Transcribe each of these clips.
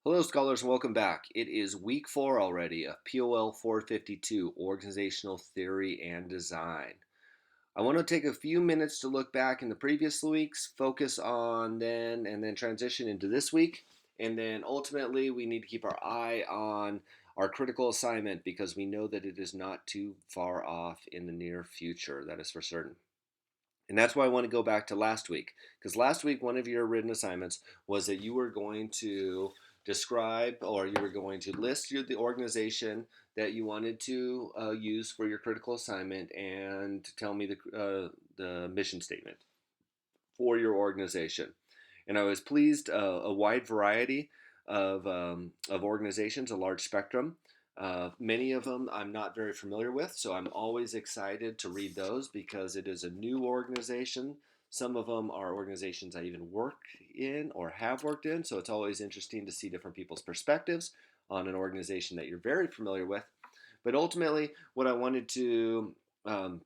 Hello, scholars, and welcome back. It is week 4 already of POL 452, Organizational Theory and Design. I want to take a few minutes to look back in the previous weeks, focus on then transition into this week. And then ultimately, we need to keep our eye on our critical assignment because we know that it is not too far off in the near future. That is for certain. And that's why I want to go back to last week. Because last week, one of your written assignments was that you were going to describe or you were going to list the organization that you wanted to use for your critical assignment and tell me the mission statement for your organization. And I was pleased, a wide variety of organizations, a large spectrum. Many of them I'm not very familiar with, so I'm always excited to read those because it is a new organization. Some of them are organizations I even work in or have worked in, so it's always interesting to see different people's perspectives on an organization that you're very familiar with. But ultimately, what I wanted to um,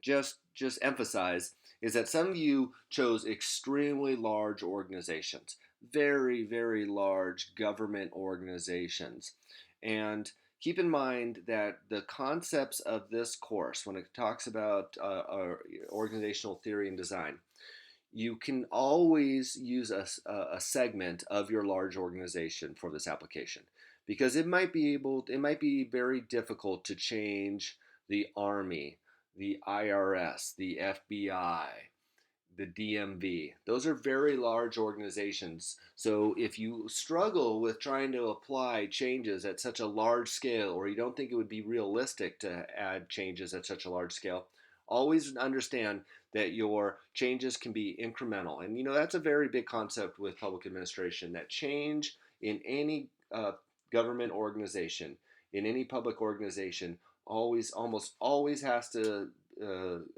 just emphasize is that some of you chose extremely large organizations, very large government organizations. And keep in mind that the concepts of this course, when it talks about organizational theory and design, you can always use a segment of your large organization for this application because it might be very difficult to change the Army, the IRS, the FBI, the DMV. Those are very large organizations. So if you struggle with trying to apply changes at such a large scale, or you don't think it would be realistic to add changes at such a large scale, always understand that your changes can be incremental. And that's a very big concept with public administration, that change in any government organization, in any public organization, almost always has to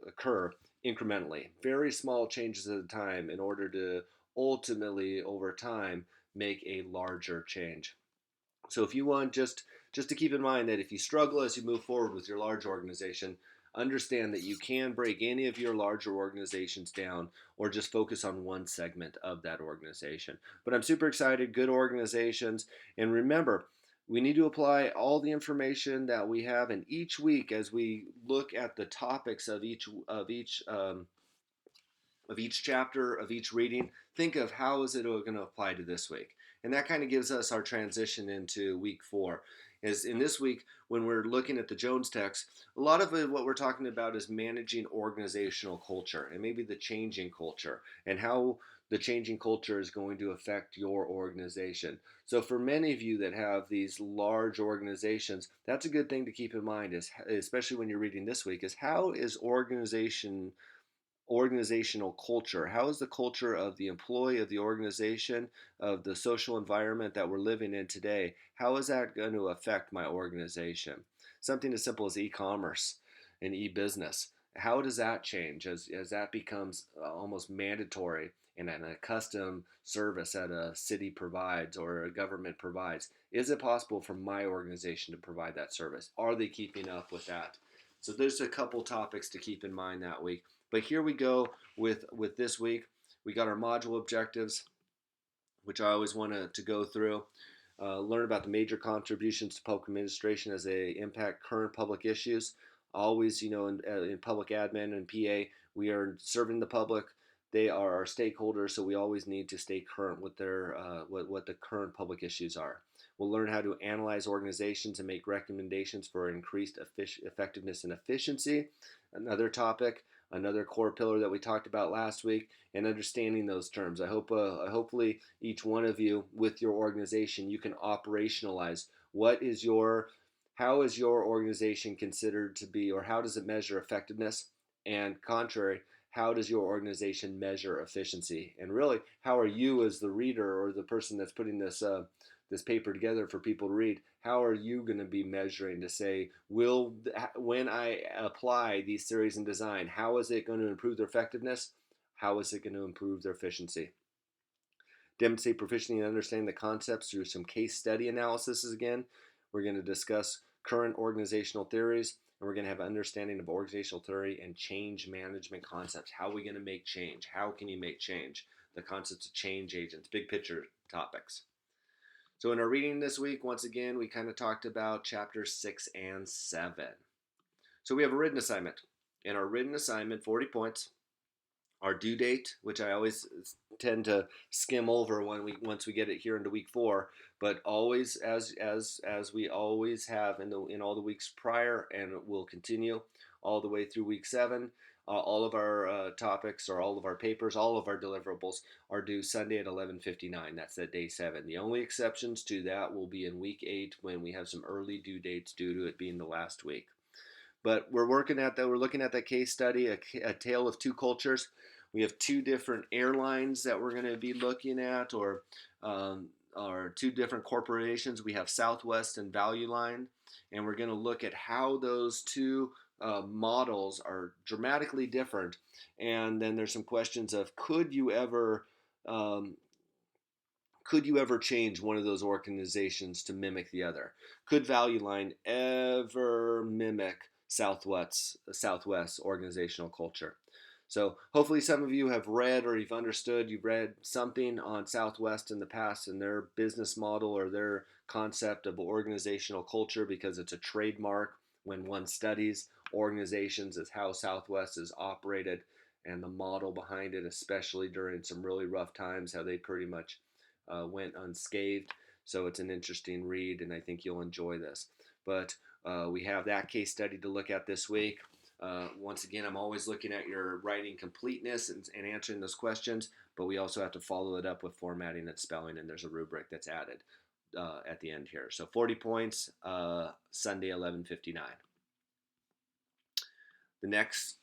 occur incrementally, very small changes at a time in order to ultimately over time make a larger change. So if you want just to keep in mind that if you struggle as you move forward with your large organization, understand that you can break any of your larger organizations down or just focus on one segment of that organization. But I'm super excited, good organizations, and remember, we need to apply all the information that we have in each week as we look at the topics of each chapter, of each reading. Think of how is it going to apply to this week. And that kind of gives us our transition into week 4. Is in this week, when we're looking at the Jones text, a lot of it, what we're talking about is managing organizational culture and maybe the changing culture and how the changing culture is going to affect your organization. So for many of you that have these large organizations, that's a good thing to keep in mind, is especially when you're reading this week, is how is organizational culture? How is the culture of the employee, of the organization, of the social environment that we're living in today? How is that going to affect my organization? Something as simple as e-commerce and e-business. How does that change as that becomes almost mandatory and a custom service that a city provides or a government provides? Is it possible for my organization to provide that service? Are they keeping up with that? So there's a couple topics to keep in mind that week. But here we go with this week. We got our module objectives, which I always want to go through. Learn about the major contributions to public administration as they impact current public issues. Always, in public admin and PA, we are serving the public. They are our stakeholders, so we always need to stay current with their what the current public issues are. We'll learn how to analyze organizations and make recommendations for increased effectiveness and efficiency. Another topic, another core pillar that we talked about last week, and understanding those terms. I hope, hopefully, each one of you with your organization, you can operationalize how is your organization considered to be, or how does it measure effectiveness? And contrary, how does your organization measure efficiency? And really, how are you as the reader or the person that's putting this paper together for people to read, how are you going to be measuring to say, when I apply these theories in design, how is it going to improve their effectiveness? How is it going to improve their efficiency? Demonstrate proficiency in understanding the concepts through some case study analysis again. We're going to discuss current organizational theories, and we're going to have an understanding of organizational theory and change management concepts. How are we going to make change? How can you make change? The concepts of change agents, big picture topics. So in our reading this week, once again, we kind of talked about chapters 6 and 7. So we have a written assignment. In our written assignment, 40 points. Our due date, which I always tend to skim over once we get it here into week 4, but always as we always have in all the weeks prior, and it will continue all the way through week 7. All of our topics, or all of our papers, all of our deliverables are due Sunday at 11:59. That's that day 7. The only exceptions to that will be in week 8, when we have some early due dates due to it being the last week. But we're working at that. We're looking at that case study, a tale of two cultures. We have two different airlines that we're going to be looking at, or two different corporations. We have Southwest and Value Line, and we're going to look at how those two models are dramatically different. And then there's some questions of um, could you ever change one of those organizations to mimic the other? Could Value Line ever mimic Southwest organizational culture? So hopefully some of you have read, or you've read something on Southwest in the past, and their business model or their concept of organizational culture, because it's a trademark when one studies organizations, is how Southwest is operated, and the model behind it, especially during some really rough times, how they pretty much went unscathed. So it's an interesting read, and I think you'll enjoy this. But we have that case study to look at this week. Once again, I'm always looking at your writing completeness and answering those questions, but we also have to follow it up with formatting and spelling, and there's a rubric that's added at the end here. So 40 points, Sunday, 11:59. The next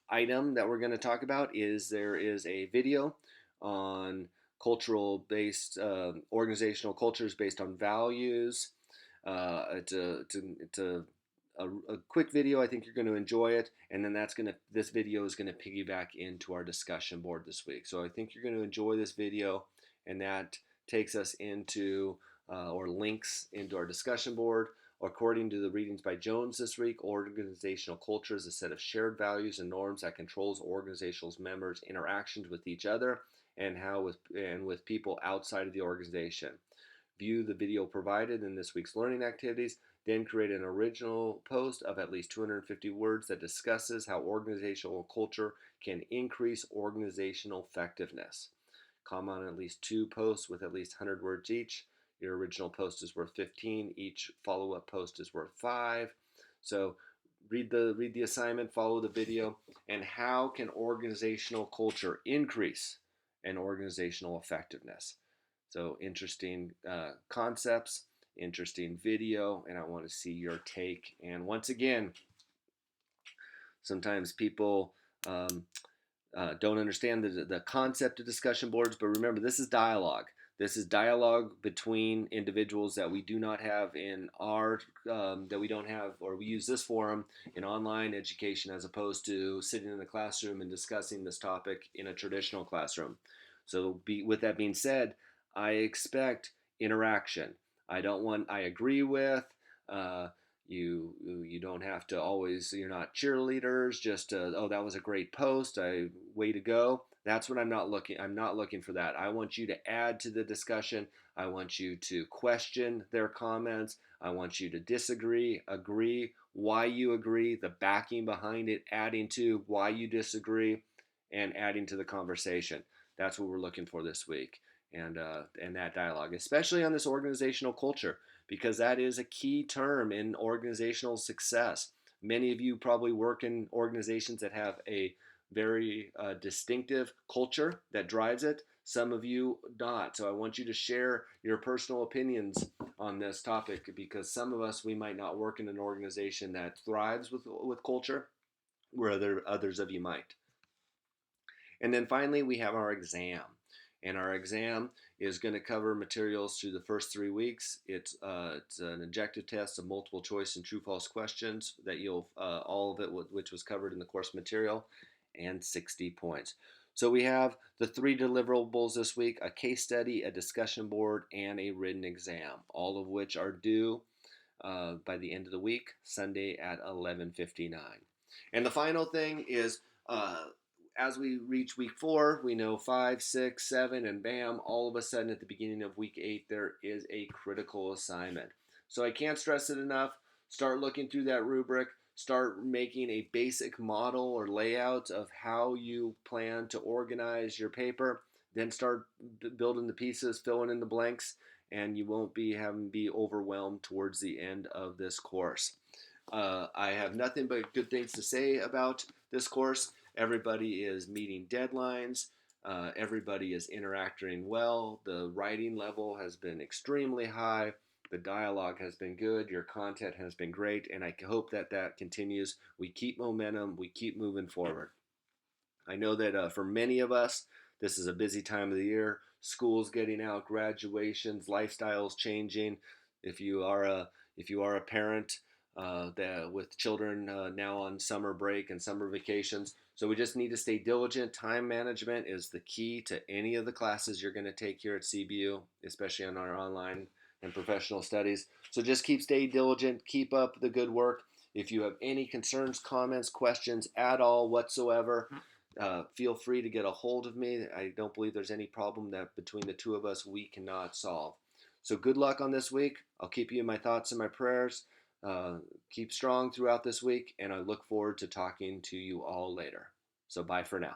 item that we're going to talk about is there is a video on cultural based organizational cultures based on values. It's a quick video. I think you're going to enjoy it, and then this video is going to piggyback into our discussion board this week. So I think you're going to enjoy this video, and that takes us into or links into our discussion board. According to the readings by Jones this week, organizational culture is a set of shared values and norms that controls organizational members' interactions with each other and with people outside of the organization. View the video provided in this week's learning activities, then create an original post of at least 250 words that discusses how organizational culture can increase organizational effectiveness. Comment on at least 2 posts with at least 100 words each. Your original post is worth 15. Each follow-up post is worth 5. So read the assignment, follow the video, and how can organizational culture increase an organizational effectiveness? So interesting concepts, interesting video, and I want to see your take. And once again, sometimes people don't understand the concept of discussion boards, but remember, this is dialogue. This is dialogue between individuals that we do not have that we don't have, or we use this forum in online education as opposed to sitting in the classroom and discussing this topic in a traditional classroom. So with that being said, I expect interaction. I agree with, you don't have to always, you're not cheerleaders, just oh, that was a great post, way to go. That's what I'm not looking for that. I want you to add to the discussion. I want you to question their comments. I want you to disagree, agree, why you agree, the backing behind it, adding to why you disagree, and adding to the conversation. That's what we're looking for this week, and that dialogue, especially on this organizational culture, because that is a key term in organizational success. Many of you probably work in organizations that have a very distinctive culture that drives it. Some of you not. So I want you to share your personal opinions on this topic, because some of us, we might not work in an organization that thrives with culture, where others of you might. And then finally, we have our exam. And our exam is going to cover materials through the first 3 weeks. It's an objective test of multiple choice and true-false questions that all of it which was covered in the course material, and 60 points. So we have the 3 deliverables this week: a case study, a discussion board, and a written exam, all of which are due by the end of the week, Sunday at 11:59. And the final thing is, as we reach week 4, we know 5, 6, 7, and bam, all of a sudden at the beginning of week 8, there is a critical assignment. So I can't stress it enough. Start looking through that rubric. Start making a basic model or layout of how you plan to organize your paper. Then start building the pieces, filling in the blanks, and you won't be having to be overwhelmed towards the end of this course. I have nothing but good things to say about this course. Everybody is meeting deadlines. Everybody is interacting well. The writing level has been extremely high. The dialogue has been good. Your content has been great. And I hope that that continues. We keep momentum. We keep moving forward. I know that for many of us, this is a busy time of the year. School's getting out, graduations, lifestyles changing. If you are a if you are a parent that with children now on summer break and summer vacations, so we just need to stay diligent. Time management is the key to any of the classes you're going to take here at CBU, especially on our online and professional studies. So just stay diligent, keep up the good work. If you have any concerns, comments, questions at all whatsoever, feel free to get a hold of me. I don't believe there's any problem that between the two of us we cannot solve. So good luck on this week. I'll keep you in my thoughts and my prayers. Keep strong throughout this week, and I look forward to talking to you all later. So bye for now.